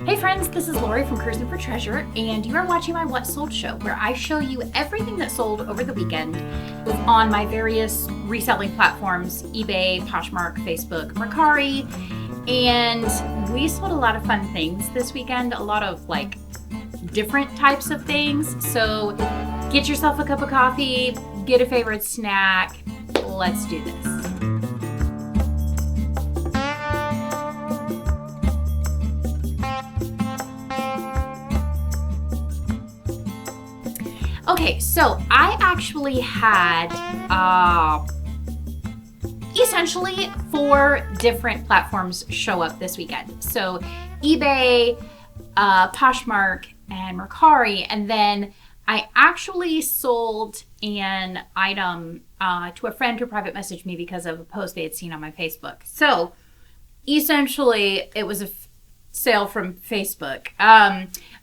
Hey friends, this is Lori from Cruising for Treasure, and you are watching my What Sold show, where I show you everything that sold over the weekend on my various reselling platforms, eBay, Poshmark, Facebook, Mercari, and we sold a lot of fun things this weekend, a lot of like different types of things. So get yourself a cup of coffee, get a favorite snack, let's do this. Okay, so I actually had essentially 4 different platforms show up this weekend. So eBay, Poshmark, and Mercari, and then I actually sold an item to a friend who private messaged me because of a post they had seen on my Facebook. So essentially it was a sale from Facebook.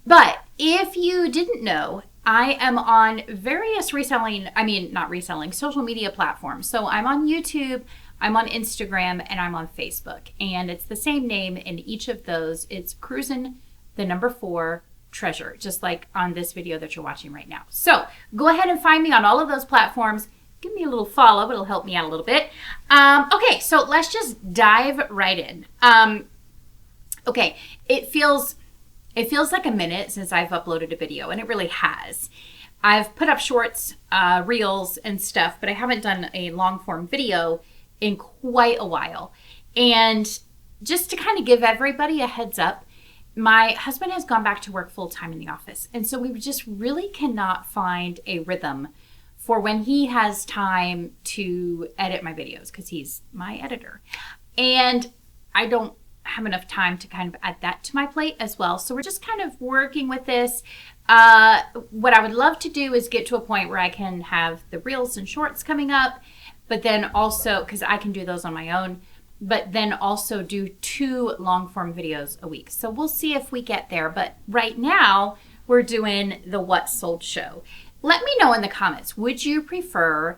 But if you didn't know, I am on various social media platforms. So I'm on YouTube, I'm on Instagram, and I'm on Facebook. And it's the same name in each of those. It's Cruisin' 4 Treasure, just like on this video that you're watching right now. So go ahead and find me on all of those platforms. Give me a little follow, it'll help me out a little bit. Okay, so let's just dive right in. Okay, it feels like a minute since I've uploaded a video, and it really has. I've put up shorts, reels, and stuff, but I haven't done a long form video in quite a while. And just to kind of give everybody a heads up, my husband has gone back to work full time in the office. And so we just really cannot find a rhythm for when he has time to edit my videos, because he's my editor. And I don't have enough time to kind of add that to my plate as well. So we're just kind of working with this. What I would love to do is get to a point where I can have the reels and shorts coming up, but then also, because I can do those on my own, but then also do 2 long form videos a week. So we'll see if we get there. But right now we're doing the What Sold show. Let me know in the comments, would you prefer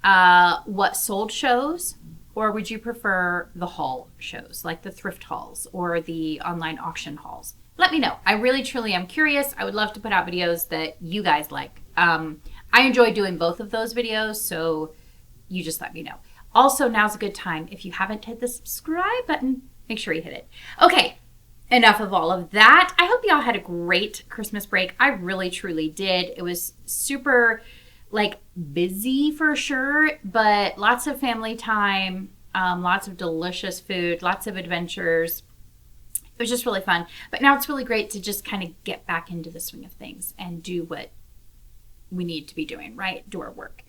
What Sold shows? Or would you prefer the haul shows, like the thrift hauls or the online auction hauls? Let me know. I really, truly am curious. I would love to put out videos that you guys like. I enjoy doing both of those videos, so you just let me know. Also, now's a good time. If you haven't hit the subscribe button, make sure you hit it. Okay, enough of all of that. I hope y'all had a great Christmas break. I really, truly did. It was super busy for sure, but lots of family time, lots of delicious food, lots of adventures. It was just really fun. But now it's really great to just kind of get back into the swing of things and do what we need to be doing, right? Do our work.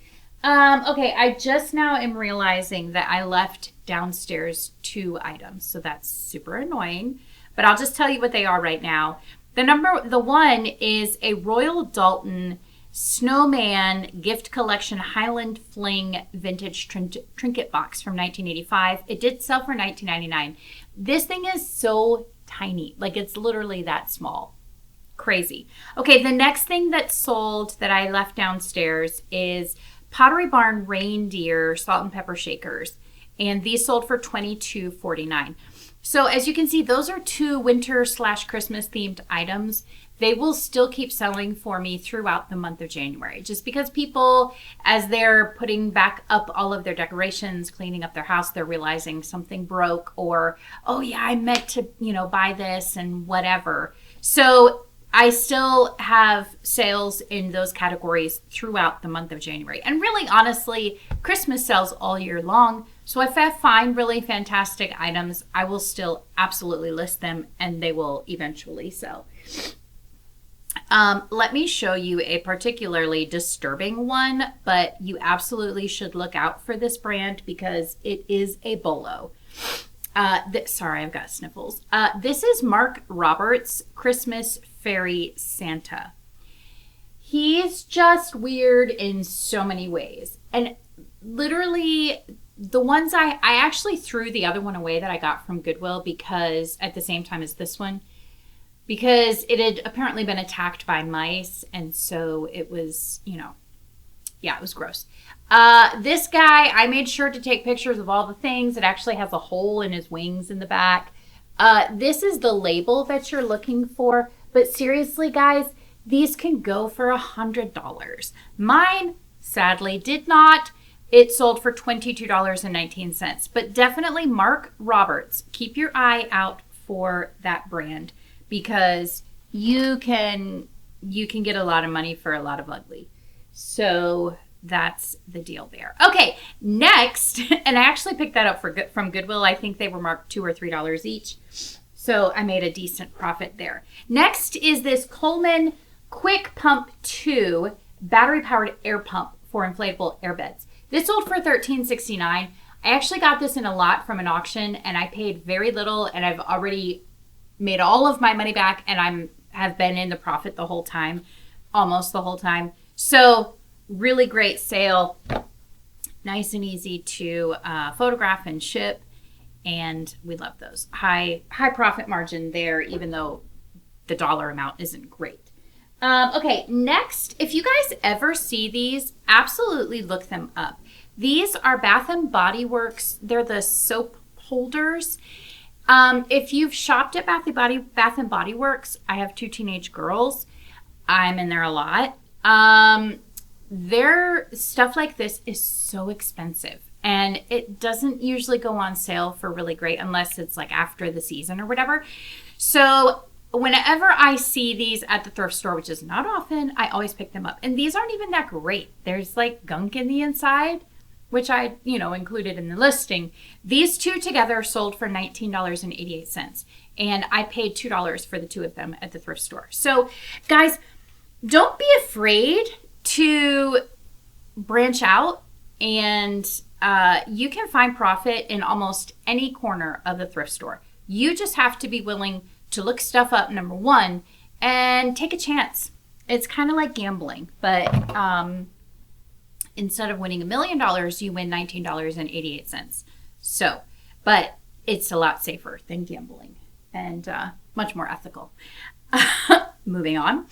Okay, I just now am realizing that I left downstairs 2 items, so that's super annoying, but I'll just tell you what they are right now. The one is a Royal Dalton Snowman Gift Collection Highland Fling Vintage Trinket Box from 1985. It did sell for $19.99. This thing is so tiny. It's literally that small. Crazy. Okay, the next thing that sold that I left downstairs is Pottery Barn Reindeer Salt and Pepper Shakers. And these sold for $22.49. So as you can see, those are 2 winter/Christmas themed items. They will still keep selling for me throughout the month of January, just because people, as they're putting back up all of their decorations, cleaning up their house, they're realizing something broke, or, oh yeah, I meant to, buy this and whatever. So I still have sales in those categories throughout the month of January. And really, honestly, Christmas sells all year long. So if I find really fantastic items, I will still absolutely list them, and they will eventually sell. Let me show you a particularly disturbing one, but you absolutely should look out for this brand because it is a bolo. Sorry, I've got sniffles. This is Mark Roberts' Christmas Fairy Santa. He's just weird in so many ways. And literally, the ones I actually threw the other one away that I got from Goodwill, because at the same time as this one, because it had apparently been attacked by mice, and so it was, it was gross. This guy, I made sure to take pictures of all the things. It actually has a hole in his wings in the back. This is the label that you're looking for, but seriously, guys, these can go for $100. Mine, sadly, did not. It sold for $22.19, but definitely Mark Roberts. Keep your eye out for that brand because you can get a lot of money for a lot of ugly. So that's the deal there. Okay, next, and I actually picked that up from Goodwill. I think they were marked $2 or $3 each. So I made a decent profit there. Next is this Coleman Quick Pump 2 battery-powered air pump for inflatable airbeds. This sold for $13.69. I actually got this in a lot from an auction, and I paid very little, and I've already made all of my money back, and have been in the profit the whole time, almost the whole time. So really great sale, nice and easy to photograph and ship, and we love those. High profit margin there, even though the dollar amount isn't great. Okay, next, if you guys ever see these, absolutely look them up. These are Bath and Body Works. They're the soap holders. If you've shopped at Bath and Body Works, I have 2 teenage girls. I'm in there a lot. Their stuff like this is so expensive, and it doesn't usually go on sale for really great unless it's like after the season or whatever. So whenever I see these at the thrift store, which is not often, I always pick them up. And these aren't even that great. There's like gunk in the inside, which I, included in the listing. These 2 together sold for $19.88. And I paid $2 for the 2 of them at the thrift store. So guys, don't be afraid to branch out, and you can find profit in almost any corner of the thrift store. You just have to be willing to look stuff up, number one, and take a chance. It's kind of like gambling, but instead of winning $1 million, you win $19.88. So, but it's a lot safer than gambling and much more ethical. Moving on.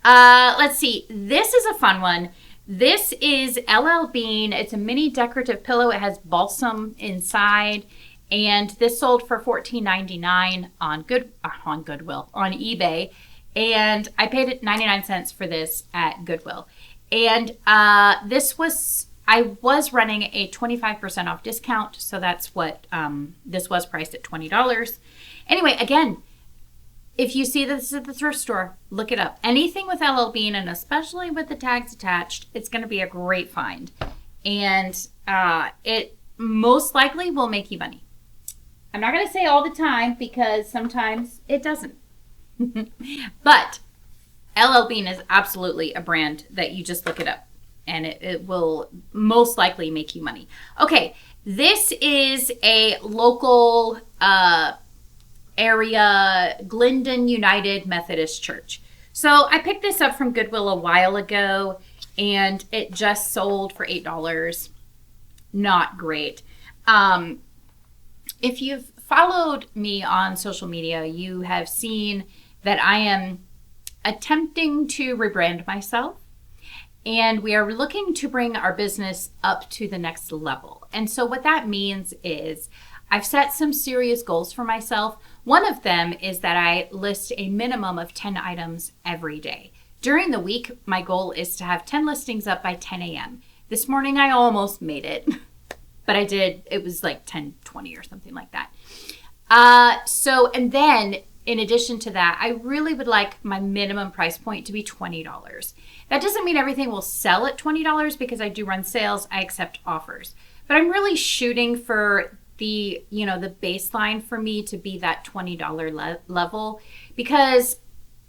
Let's see. This is a fun one. This is LL Bean. It's a mini decorative pillow. It has balsam inside. And this sold for $14.99 on Goodwill, on eBay. And I paid it 99 cents for this at Goodwill. And I was running a 25% off discount. So that's what this was priced at $20. Anyway, again, if you see this at the thrift store, look it up. Anything with LL Bean, and especially with the tags attached, it's going to be a great find. And it most likely will make you money. I'm not going to say all the time because sometimes it doesn't. But LL Bean is absolutely a brand that you just look it up and it will most likely make you money. Okay, this is a local area, Glendon United Methodist Church. So I picked this up from Goodwill a while ago and it just sold for $8. Not great. If you've followed me on social media, you have seen that I am attempting to rebrand myself, and we are looking to bring our business up to the next level. And so what that means is I've set some serious goals for myself. One of them is that I list a minimum of 10 items every day. During the week, my goal is to have 10 listings up by 10 a.m. This morning, I almost made it. But I did, it was like 10:20 or something like that. And then in addition to that, I really would like my minimum price point to be $20. That doesn't mean everything will sell at $20 because I do run sales, I accept offers. But I'm really shooting for the baseline for me to be that $20 level because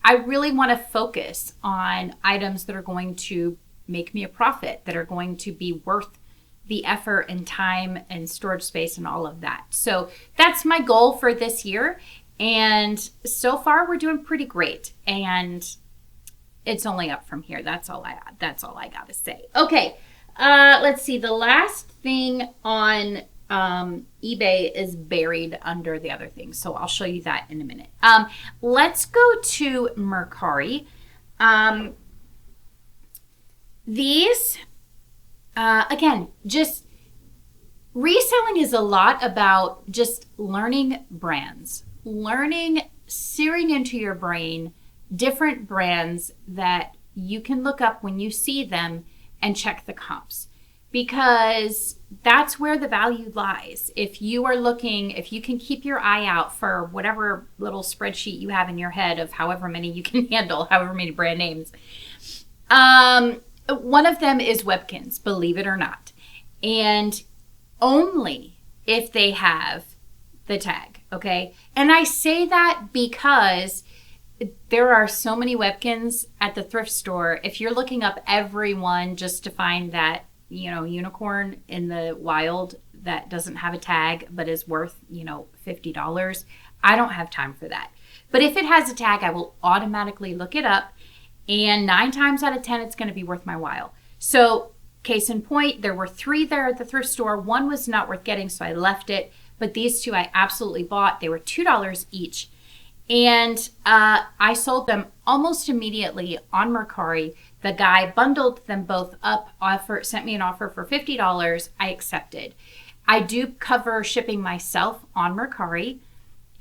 I really want to focus on items that are going to make me a profit, that are going to be worth the effort and time and storage space and all of that. So that's my goal for this year. And so far we're doing pretty great. And it's only up from here. That's all I got to say. Okay. Let's see. The last thing on eBay is buried under the other things. So I'll show you that in a minute. Let's go to Mercari. These, again, just reselling is a lot about just learning brands. learning, searing into your brain different brands that you can look up when you see them and check the comps, because that's where the value lies. If you are looking, if you can keep your eye out for whatever little spreadsheet you have in your head of however many you can handle, however many brand names. One of them is Webkinz, believe it or not. And only if they have the tag, okay? And I say that because there are so many Webkinz at the thrift store. If you're looking up every one just to find that, unicorn in the wild that doesn't have a tag but is worth, $50, I don't have time for that. But if it has a tag, I will automatically look it up, and 9 times out of 10, it's going to be worth my while. So case in point, there were 3 there at the thrift store. One was not worth getting, so I left it. But these 2 I absolutely bought. They were $2 each. And I sold them almost immediately on Mercari. The guy bundled them both up, sent me an offer for $50. I accepted. I do cover shipping myself on Mercari.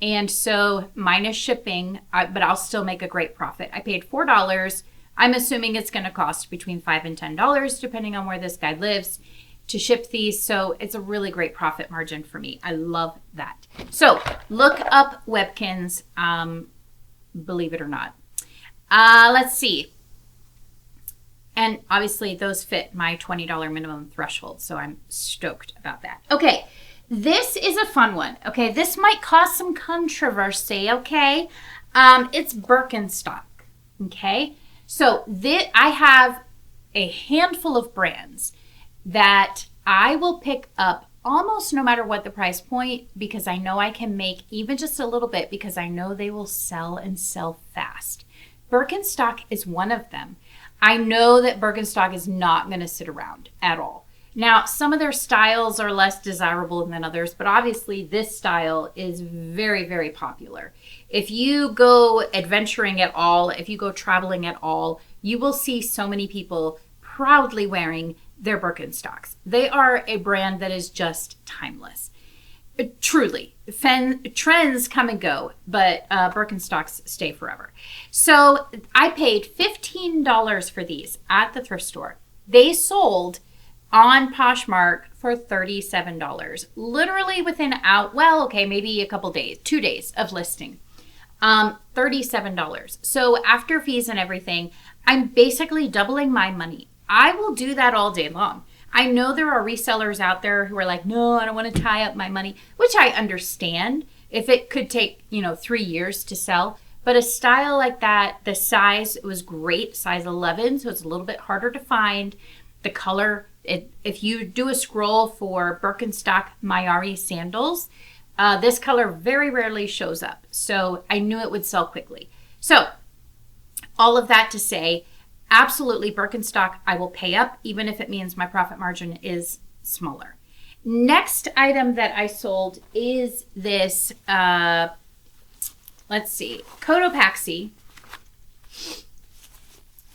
And so minus shipping, but I'll still make a great profit. I paid $4. I'm assuming it's going to cost between $5 and $10, depending on where this guy lives, to ship these. So it's a really great profit margin for me. I love that. So look up Webkinz, believe it or not. Let's see. And obviously those fit my $20 minimum threshold. So I'm stoked about that. Okay. This is a fun one. Okay. This might cause some controversy. Okay. It's Birkenstock. Okay. So I have a handful of brands that I will pick up almost no matter what the price point, because I know I can make even just a little bit, because I know they will sell and sell fast. Birkenstock is one of them. I know that Birkenstock is not going to sit around at all. Now, some of their styles are less desirable than others, but obviously this style is very, very popular. If you go adventuring at all, if you go traveling at all, you will see so many people proudly wearing their Birkenstocks. They are a brand that is just timeless. Truly. Trends come and go, but Birkenstocks stay forever. So I paid $15 for these at the thrift store. They sold on Poshmark for $37. Literally within maybe a couple days, 2 days of listing. $37. So after fees and everything, I'm basically doubling my money. I will do that all day long. I know there are resellers out there who are like, no, I don't want to tie up my money, which I understand if it could take, 3 years to sell. But a style like that, the size was great, size 11, so it's a little bit harder to find. The color, if you do a scroll for Birkenstock Mayari sandals, this color very rarely shows up. So I knew it would sell quickly. So all of that to say, absolutely, Birkenstock, I will pay up, even if it means my profit margin is smaller. Next item that I sold is this, Cotopaxi.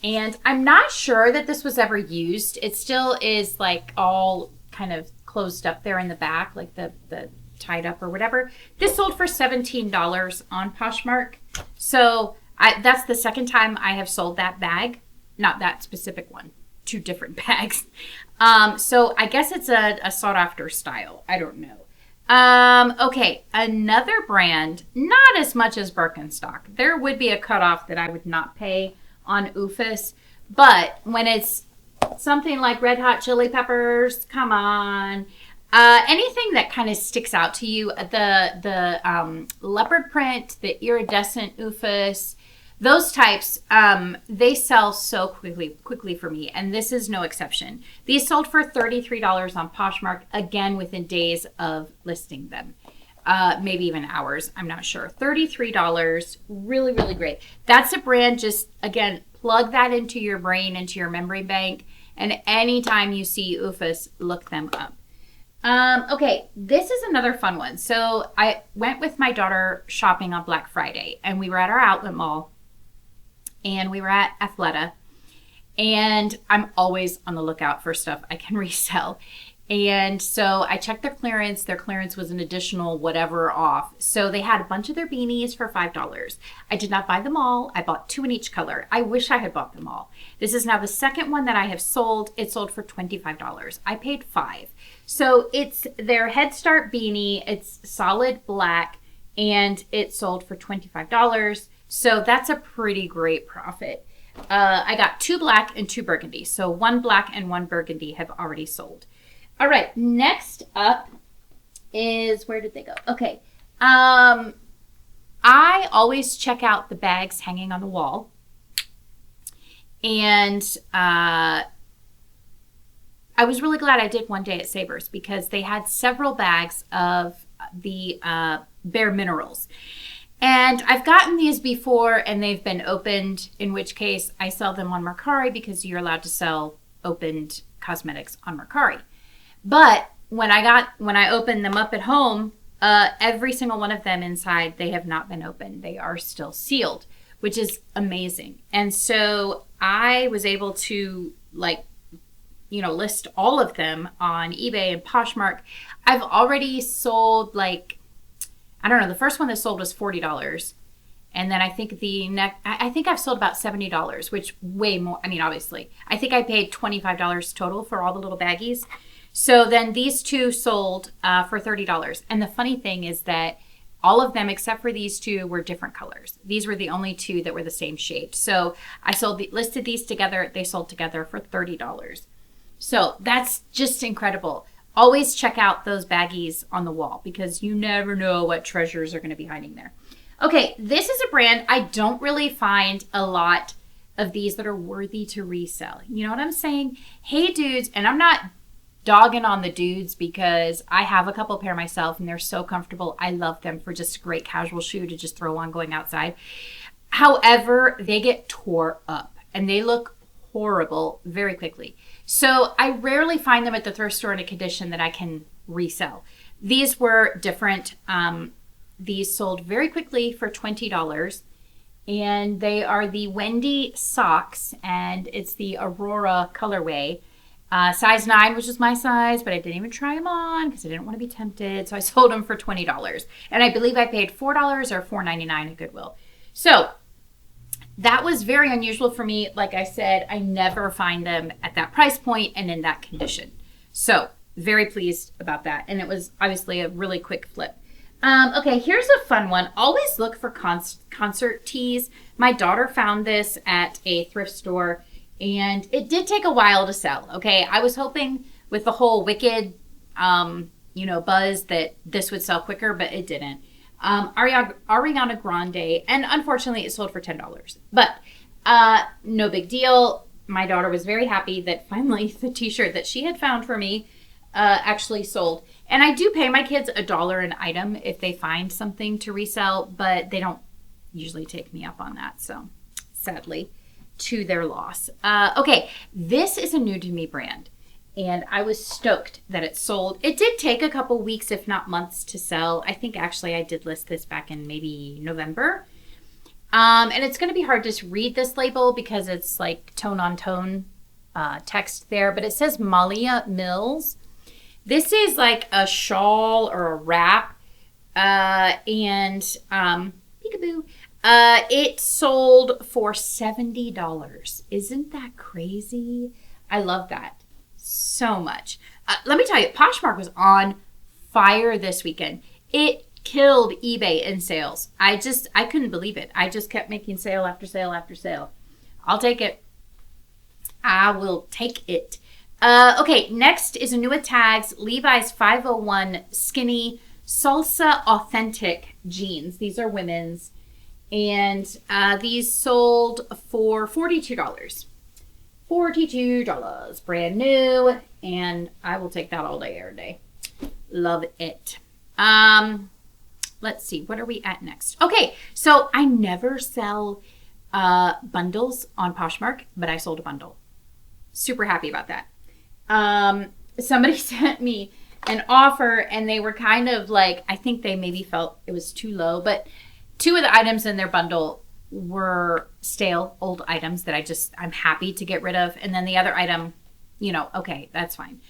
And I'm not sure that this was ever used. It still is like all kind of closed up there in the back, like the tied up or whatever. This sold for $17 on Poshmark. So that's the second time I have sold that bag. Not that specific one, 2 different bags. So I guess it's a sought after style. I don't know. Okay, another brand, not as much as Birkenstock. There would be a cutoff that I would not pay on OOFUS, but when it's something like Red Hot Chili Peppers, come on. Anything that kind of sticks out to you, the leopard print, the iridescent OOFUS, those types, they sell so quickly for me, and this is no exception. These sold for $33 on Poshmark, again within days of listing them. Maybe even hours, I'm not sure. $33, really, really great. That's a brand, just, again, plug that into your brain, into your memory bank, and anytime you see OOFUS, look them up. Okay, this is another fun one. So I went with my daughter shopping on Black Friday, and we were at our outlet mall, and we were at Athleta, and I'm always on the lookout for stuff I can resell. And so I checked their clearance. Their clearance was an additional whatever off. So they had a bunch of their beanies for $5. I did not buy them all. I bought 2 in each color. I wish I had bought them all. This is now the second one that I have sold. It sold for $25. I paid $5. So it's their Head Start beanie. It's solid black and it sold for $25. So that's a pretty great profit. I got 2 black and 2 burgundy. So 1 black and 1 burgundy have already sold. All right, next up is, where did they go? Okay. I always check out the bags hanging on the wall. And I was really glad I did one day at Savers because they had several bags of the Bare Minerals. And I've gotten these before and they've been opened, in which case I sell them on Mercari because you're allowed to sell opened cosmetics on Mercari. But when I opened them up at home, every single one of them inside, they have not been opened. They are still sealed, which is amazing. And so I was able to list all of them on eBay and Poshmark. I've already sold the first one that sold was $40. And then I think I think I've sold about $70, which way more. I mean, obviously, I think I paid $25 total for all the little baggies. So then these 2 sold for $30. And the funny thing is that all of them, except for these 2, were different colors. These were the only 2 that were the same shape. So I listed these together. They sold together for $30. So that's just incredible. Always check out those baggies on the wall because you never know what treasures are going to be hiding there. Okay, this is a brand I don't really find a lot of these that are worthy to resell. You know what I'm saying? Hey, dudes, and I'm not dogging on the dudes because I have a couple pair myself and they're so comfortable. I love them for just a great casual shoe to just throw on going outside. However, they get tore up and they look horrible very quickly. So I rarely find them at the thrift store in a condition that I can resell. These were different. These sold very quickly for $20 and they are the Wendy socks and it's the Aurora colorway. Size 9, which is my size, but I didn't even try them on because I didn't want to be tempted. So I sold them for $20. And I believe I paid $4 or $4.99 at Goodwill. So that was very unusual for me. Like I said, I never find them at that price point and in that condition. So very pleased about that. And it was obviously a really quick flip. Okay, here's a fun one. Always look for concert tees. My daughter found this at a thrift store. And it did take a while to sell, okay? I was hoping with the whole Wicked, buzz that this would sell quicker, but it didn't. Ariana Grande, and unfortunately it sold for $10. But no big deal. My daughter was very happy that finally the t-shirt that she had found for me actually sold. And I do pay my kids $1 an item if they find something to resell, but they don't usually take me up on that, so sadly. To their loss. Okay, this is a new to me brand and I was stoked that it sold. It did take a couple weeks, if not months, to sell. I think actually I did list this back in maybe November. And it's going to be hard to read this label because it's like tone on tone text there, but it says Malia Mills. This is like a shawl or a wrap and peekaboo. It sold for $70. Isn't that crazy? I love that so much. Let me tell you, Poshmark was on fire this weekend. It killed eBay in sales. I couldn't believe it. I just kept making sale after sale after sale. I'll take it. I will take it. Okay, next is a new at Tags, Levi's 501 skinny salsa authentic jeans. These are women's. And these sold for $42. $42, brand new. And I will take that all day, every day. Love it. Let's see, what are we at next? Okay, so I never sell bundles on Poshmark, but I sold a bundle. Super happy about that. Somebody sent me an offer and they were kind of like, I think they maybe felt it was too low, but 2 of the items in their bundle were stale, old items that I'm happy to get rid of. And then the other item, okay, that's fine.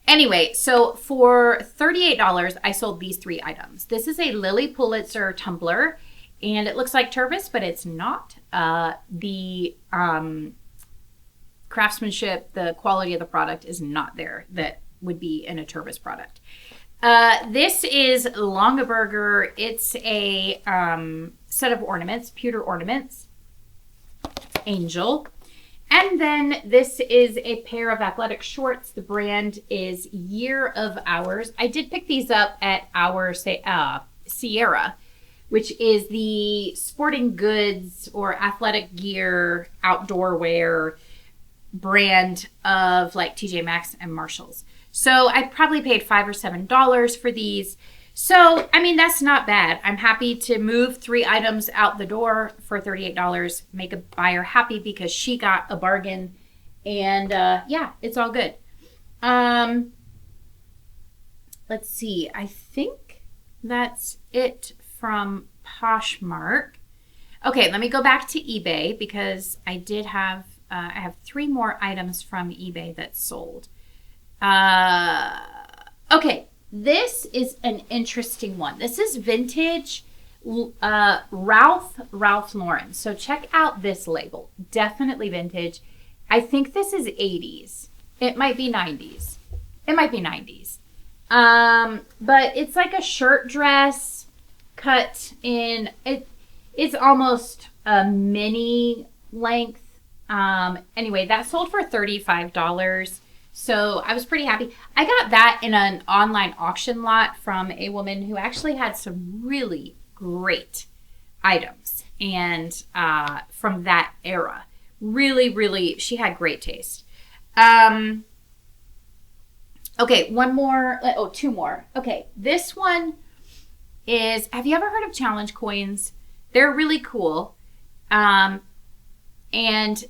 Anyway, so for $38, I sold these 3 items. This is a Lily Pulitzer tumbler, and it looks like turquoise, but it's not. The craftsmanship, the quality of the product is not there that would be in a turquoise product. This is Longaberger. It's a set of ornaments, pewter ornaments, angel. And then this is a pair of athletic shorts. The brand is Year of Ours. I did pick these up at our Sierra, which is the sporting goods or athletic gear, outdoor wear brand of like TJ Maxx and Marshalls. So I probably paid $5 or $7 for these. So, I mean, that's not bad. I'm happy to move 3 items out the door for $38, make a buyer happy because she got a bargain. And yeah, it's all good. Let's see. I think that's it from Poshmark. Okay, let me go back to eBay because I did have, I have 3 more items from eBay that sold. Okay, this is an interesting one. This is vintage Ralph Lauren. So check out this label. Definitely vintage. I think this is 80s. It might be 90s. It might be 90s. But it's like a shirt dress cut in, it's almost a mini length. Anyway, that sold for $35. So I was pretty happy. I got that in an online auction lot from a woman who actually had some really great items and from that era. Really, really, she had great taste. Okay, one more. Oh, 2 more. Okay, this one is, have you ever heard of challenge coins? They're really cool. And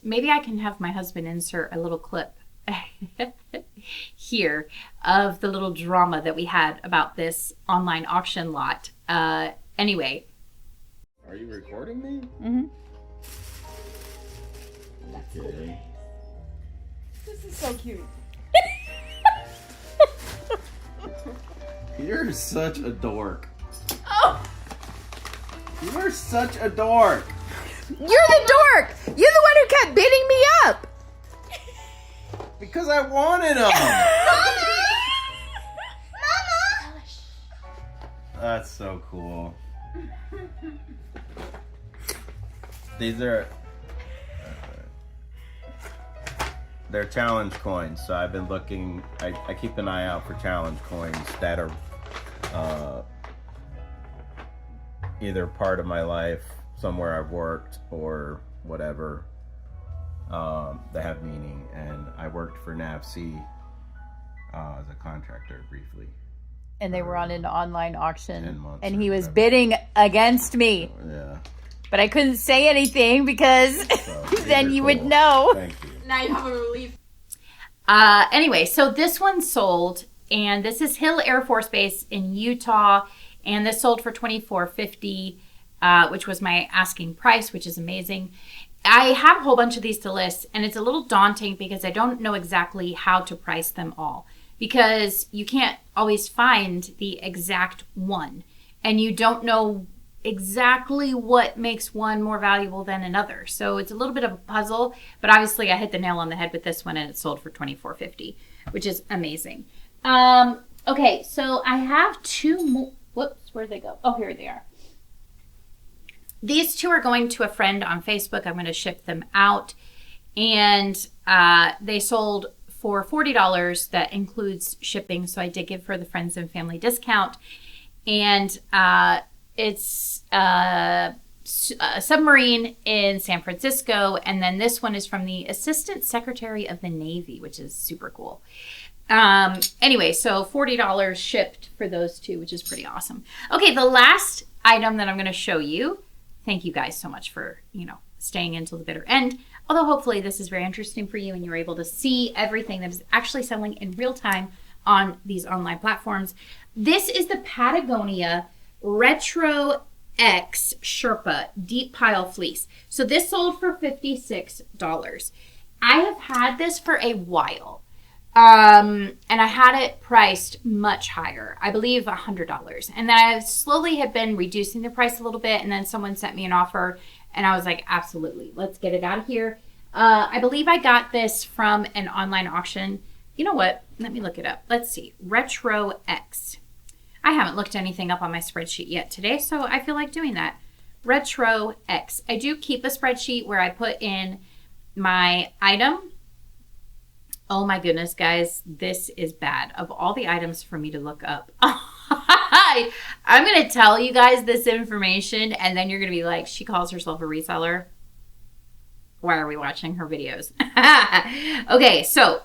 maybe I can have my husband insert a little clip here of the little drama that we had about this online auction lot. Anyway. Are you recording me? Mm-hmm. Okay. This is so cute. You're such a dork. Oh! You are such a dork. You're the dork! You're the one who kept beating me up! Because I wanted them. Mama! That's so cool. These are they're challenge coins, so I've been looking. I keep an eye out for challenge coins that are either part of my life, somewhere I've worked, or whatever. That have meaning, and I worked for NAVC as a contractor briefly. And they were on an online 10 auction, months and or he was whatever. bidding against me. Yeah. But I couldn't say anything because So, then these you are would cool. know. Thank you. Now you have a relief. Anyway, so this one sold, and this is Hill Air Force Base in Utah, and this sold for $24.50, which was my asking price, which is amazing. I have a whole bunch of these to list, and it's a little daunting because I don't know exactly how to price them all, because you can't always find the exact one, and you don't know exactly what makes one more valuable than another. So it's a little bit of a puzzle, but obviously I hit the nail on the head with this one, and it sold for $24.50, which is amazing. Okay, so I have 2 more. Whoops, where'd they go? Oh, here they are. These 2 are going to a friend on Facebook. I'm going to ship them out. And they sold for $40. That includes shipping. So I did give her the friends and family discount. And it's a submarine in San Francisco. And then this one is from the Assistant Secretary of the Navy, which is super cool. Anyway, so $40 shipped for those 2, which is pretty awesome. Okay, the last item that I'm going to show you. Thank you guys so much for, staying until the bitter end. Although hopefully this is very interesting for you and you're able to see everything that is actually selling in real time on these online platforms. This is the Patagonia Retro X Sherpa Deep Pile Fleece. So this sold for $56. I have had this for a while. And I had it priced much higher, I believe $100. And then I slowly had been reducing the price a little bit. And then someone sent me an offer and I was like, absolutely, let's get it out of here. I believe I got this from an online auction. You know what? Let me look it up. Let's see. Retro X. I haven't looked anything up on my spreadsheet yet today, so I feel like doing that. Retro X. I do keep a spreadsheet where I put in my item. Oh my goodness, guys, this is bad. Of all the items for me to look up, I'm going to tell you guys this information, and then you're going to be like, she calls herself a reseller. Why are we watching her videos? Okay, so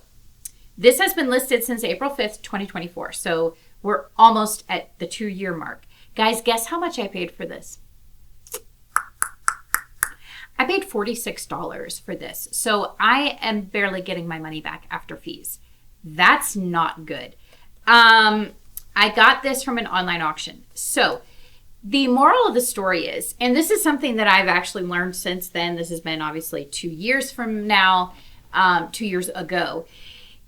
this has been listed since April 5th, 2024. So we're almost at the 2-year mark. Guys, guess how much I paid for this? I paid $46 for this. So I am barely getting my money back after fees. That's not good. I got this from an online auction. So the moral of the story is, and this is something that I've actually learned since then, this has been obviously 2 years from now, 2 years ago,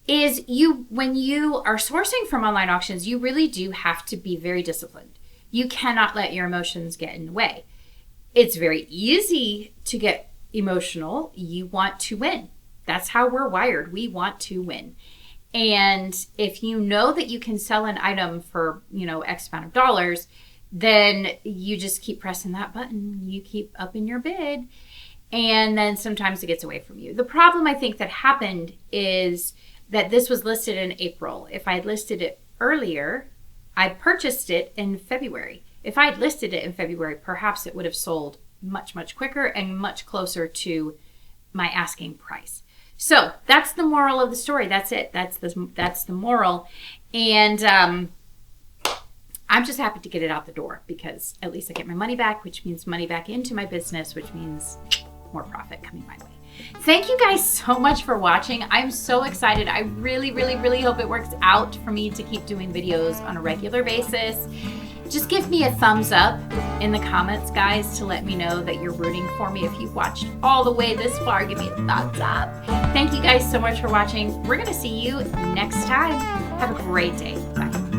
is when you are sourcing from online auctions, you really do have to be very disciplined. You cannot let your emotions get in the way. It's very easy to get emotional. You want to win. That's how we're wired. We want to win. And if you know that you can sell an item for, X amount of dollars, then you just keep pressing that button. You keep upping your bid. And then sometimes it gets away from you. The problem I think that happened is that this was listed in April. If I had listed it earlier, I purchased it in February. If I had listed it in February, perhaps it would have sold much, much quicker and much closer to my asking price. So that's the moral of the story. That's it. That's the moral. And I'm just happy to get it out the door because at least I get my money back, which means money back into my business, which means more profit coming my way. Thank you guys so much for watching. I'm so excited. I really, really, really hope it works out for me to keep doing videos on a regular basis. Just give me a thumbs up in the comments, guys, to let me know that you're rooting for me. If you've watched all the way this far, give me a thumbs up. Thank you guys so much for watching. We're going to see you next time. Have a great day. Bye.